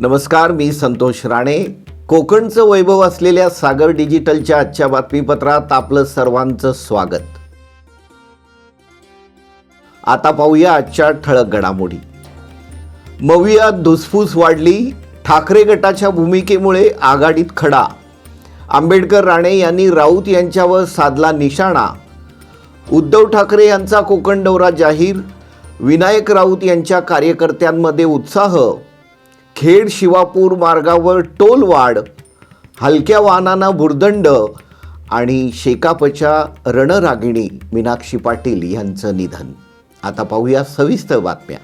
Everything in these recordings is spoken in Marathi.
नमस्कार, मी संतोष राणे. कोकणचं वैभव असलेल्या सागर डिजिटलच्या आजच्या बातमीपत्रात आपलं सर्वांचं स्वागत. आता पाहूया आजच्या ठळक घडामोडी. मवियात धुसफूस वाढली. ठाकरे गटाच्या भूमिकेमुळे आघाडीत खडा. आंबेडकर राणे यांनी राऊत यांच्यावर साधला निशाणा. उद्धव ठाकरे यांचा कोकण दौरा जाहीर. विनायक राऊत यांच्या कार्यकर्त्यांमध्ये उत्साह. खेड शिवापूर मार्गावर टोलवाढ. हलक्या वाहनांना भुर्दंड आणि शेकापच्या रणरागिणी मीनाक्षी पाटील यांचं निधन. आता पाहूया सविस्तर बातम्या.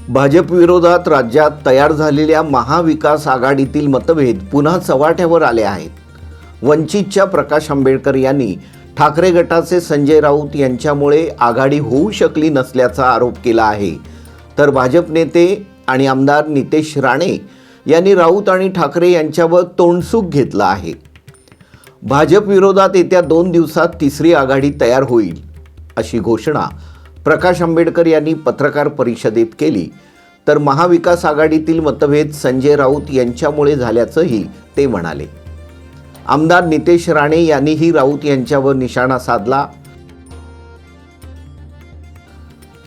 भाजप विरोधात राज्यात तयार झालेल्या महाविकास आघाडीतील मतभेद पुन्हा चव्हाट्यावर आले आहेत. वंचितच्या प्रकाश आंबेडकर यांनी ठाकरे गटाचे संजय राऊत यांच्यामुळे आघाडी होऊ शकली नसल्याचा आरोप केला आहे. तर भाजप नेते आणि आमदार नितेश राणे यांनी राऊत आणि ठाकरे यांच्यावर तोंडसूक घेतला आहे. भाजप विरोधात येत्या 2 दिवसात तिसरी आघाडी तयार होईल अशी घोषणा प्रकाश आंबेडकर यांनी पत्रकार परिषदेत केली. तर महाविकास आघाडीतील मतभेद संजय राऊत यांच्यामुळे झाल्याचंही ते म्हणाले. आमदार नितेश राणे यांनीही राऊत यांच्यावर निशाणा साधला.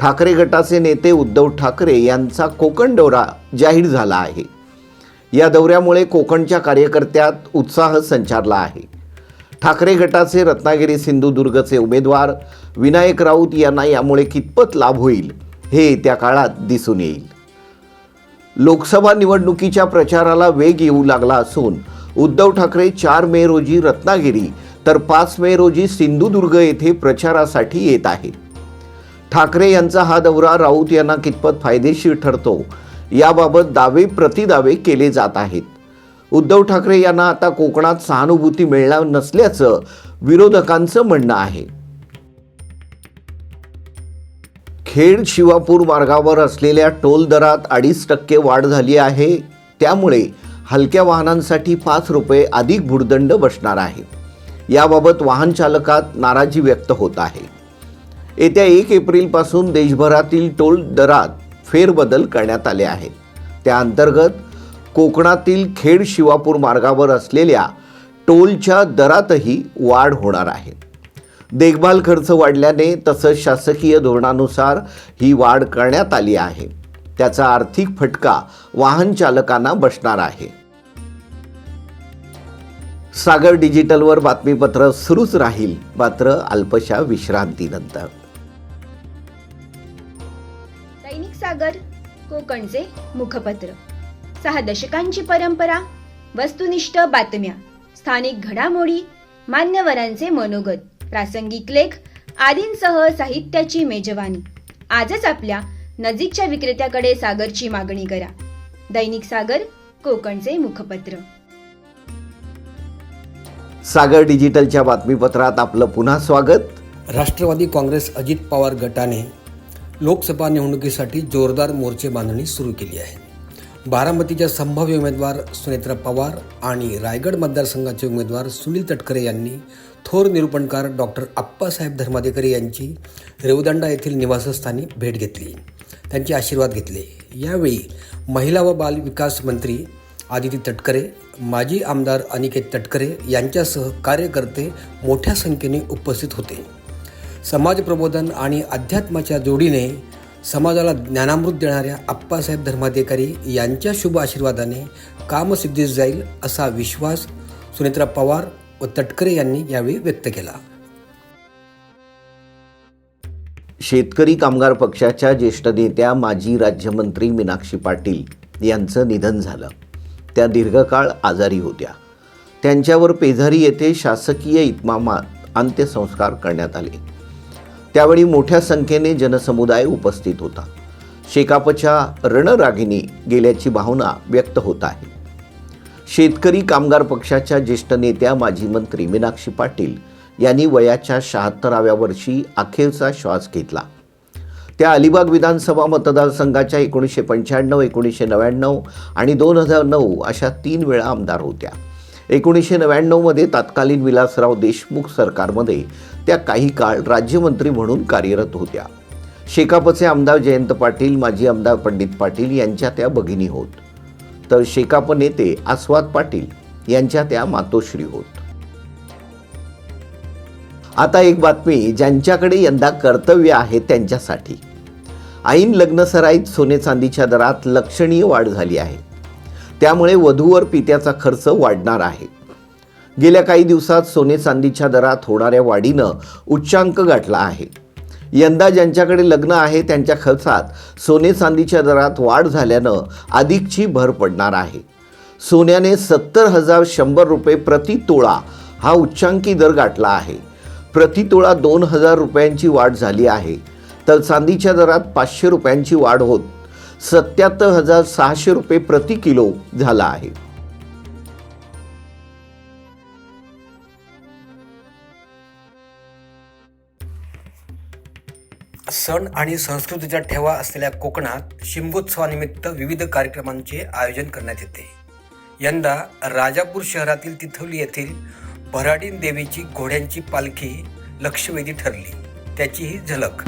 ठाकरे गटाचे नेते उद्धव ठाकरे यांचा कोकण दौरा जाहीर झाला आहे. या दौऱ्यामुळे कोकणच्या कार्यकर्त्यात उत्साह संचारला आहे. ठाकरे गटाचे रत्नागिरी सिंधुदुर्गचे उमेदवार विनायक राऊत यांना यामुळे कितपत लाभ होईल हे येत्या काळात दिसून येईल. लोकसभा निवडणुकीच्या प्रचाराला वेग येऊ लागला असून उद्धव ठाकरे 4 मे रोजी रत्नागिरी तर 5 मे रोजी सिंधुदुर्ग येथे प्रचारासाठी येत आहेत. ठाकरे यांचा हा दौरा राऊत यांना कितपत फायदेशीर ठरतो याबाबत दावे प्रतिदावे केले जात आहेत. उद्धव ठाकरे यांना आता कोकणात सहानुभूती मिळणार नसल्याचं विरोधकांचं म्हणणं आहे. खेड शिवापूर मार्गावर असलेल्या टोल दरात 2.5% वाढ झाली आहे. त्यामुळे हलक्या वाहनांसाठी 5 रुपये अधिक भुर्दंड बसणार आहे. याबाबत वाहन चालकात नाराजी व्यक्त होत आहे. येत्या 1 एप्रिलपासून देशभरातील टोल दरात फेरबदल करण्यात आले आहेत. त्या अंतर्गत कोकणातील खेड शिवापूर मार्गावर असलेल्या टोलच्या दरातही वाढ होणार आहे. देखभाल खर्च वाढल्याने तसंच शासकीय धोरणानुसार ही वाढ करण्यात आली आहे. त्याचा आर्थिक फटका वाहन चालकांना बसणार आहे. सागर डिजिटलवर बातमीपत्र सुरूच राहील, मात्र अल्पशा विश्रांतीनंतर. दैनिक सागर कोकणचे मुखपत्र. 6 दशकांची परंपरा, वस्तुनिष्ठ बातम्या, स्थानिक घडामोडी, मान्यवरांचे मनोगत, प्रासंगिक लेख आदींसह साहित्याची मेजवानी. आजच आपल्या नजीकच्या विक्रेत्याकडे सागरची मागणी करा. दैनिक सागर कोकणचे मुखपत्र. सागर डिजिटलच्या बातमीपत्रात आपलं पुन्हा स्वागत. राष्ट्रवादी काँग्रेस अजित पवार गटाने लोकसभा निवडणुकीसाठी जोरदार मोर्चे बांधणी सुरू केली आहे. बारामतीच्या संभाव्य उमेदवार सुनेत्रा पवार आणि रायगड मतदारसंघाचे उमेदवार सुनील तटकरे यांनी थोर निरूपणकार डॉक्टर आप्पासाहेब धर्माधिकारी यांची रेवदंडा येथील निवासस्थानी भेट घेतली, त्यांचे आशीर्वाद घेतले. यावेळी महिला व बाल विकास मंत्री आदिती तटकरे, माजी आमदार अनिकेत तटकरे यांच्यासह कार्यकर्ते मोठ्या संख्येने उपस्थित होते. समाज प्रबोधन आणि अध्यात्माच्या जोडीने समाजाला ज्ञानामृत देणाऱ्या आप्पासाहेब धर्माधिकारी यांच्या शुभ आशीर्वादाने कामसिद्धीस जाईल असा विश्वास सुनेत्रा पवार व तटकरे यांनी यावेळी व्यक्त केला. शेतकरी कामगार पक्षाच्या ज्येष्ठ नेत्या माजी राज्यमंत्री मीनाक्षी पाटील यांचं निधन झालं. त्या दीर्घकाळ आजारी होत्या. त्यांच्यावर पेझारी येथे शासकीय इतमामात अंत्यसंस्कार करण्यात आले. त्यावेळी मोठ्या संख्येने जनसमुदाय उपस्थित होता. शेकापच्या रणरागिणी गेल्याची भावना व्यक्त होत आहे. शेतकरी कामगार पक्षाच्या ज्येष्ठ नेत्या माजी मंत्री मीनाक्षी पाटील यांनी वयाच्या 76व्या वर्षी अखेरचा श्वास घेतला. त्या अलिबाग विधानसभा मतदारसंघाच्या 1995, 1999 आणि 2009 अशा 3 वेळा आमदार होत्या. 1999 मध्ये तत्कालीन विलासराव देशमुख सरकारमध्ये त्या काही काळ राज्यमंत्री म्हणून कार्यरत होत्या. शेकापचे आमदार जयंत पाटील, माजी आमदार पंडित पाटील यांच्या त्या भगिनी होत. तर शेकाप नेते आस्वाद पाटील यांच्या त्या मातोश्री होत. आता एक बातमी ज्यांच्याकडे यंदा कर्तव्य आहे त्यांच्यासाठी. ऐन लग्नसराईत सोने चांदीच्या दरात लक्षणीय वाढ झाली आहे. त्यामुळे वधूवर पित्याचा खर्च वाढणार आहे. गेल्या काही दिवसात सोने चांदीच्या दरात होणाऱ्या वाढीनं उच्चांक गाठला आहे. यंदा ज्यांच्याकडे लग्न आहे त्यांच्या खर्चात सोने चांदीच्या दरात वाढ झाल्यानं अधिकची भर पडणार आहे. सोन्याने 70,100 रुपये प्रति तोळा हा उच्चांकी दर गाठला आहे. प्रति तोळा 2,000 रुपयांची वाढ झाली आहे, तर चांदीच्या दरात 500 रुपयांची वाढ होत 77,600 रुपये प्रति किलो झाला आहे. सण आणि संस्कृतीचा ठेवा असलेल्या कोकणात शिमगोत्सवानिमित्त विविध कार्यक्रमांचे आयोजन करण्यात येते. यंदा राजापूर शहरातील तिथवली येथील भराडीन देवीची घोड्यांची पालखी लक्षवेधी ठरली. त्याची ही झलक.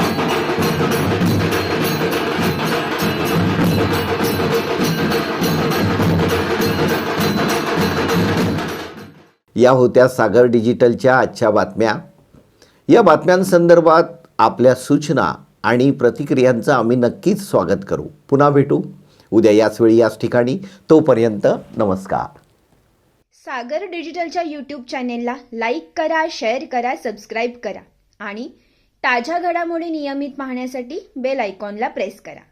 या होत्या सागर डिजिटलच्या आजच्या बातम्या. या बातम्यांसंदर्भात आपल्या सूचना आणि प्रतिक्रियांचं आम्ही नक्कीच स्वागत करू. पुन्हा भेटू उद्या याच वेळी याच ठिकाणी. तोपर्यंत नमस्कार. सागर डिजिटलच्या यूट्यूब चॅनेलला लाईक करा, शेअर करा, सबस्क्राईब करा आणि ताज्या घडामोडी नियमित पाहण्यासाठी बेल आयकॉनला प्रेस करा.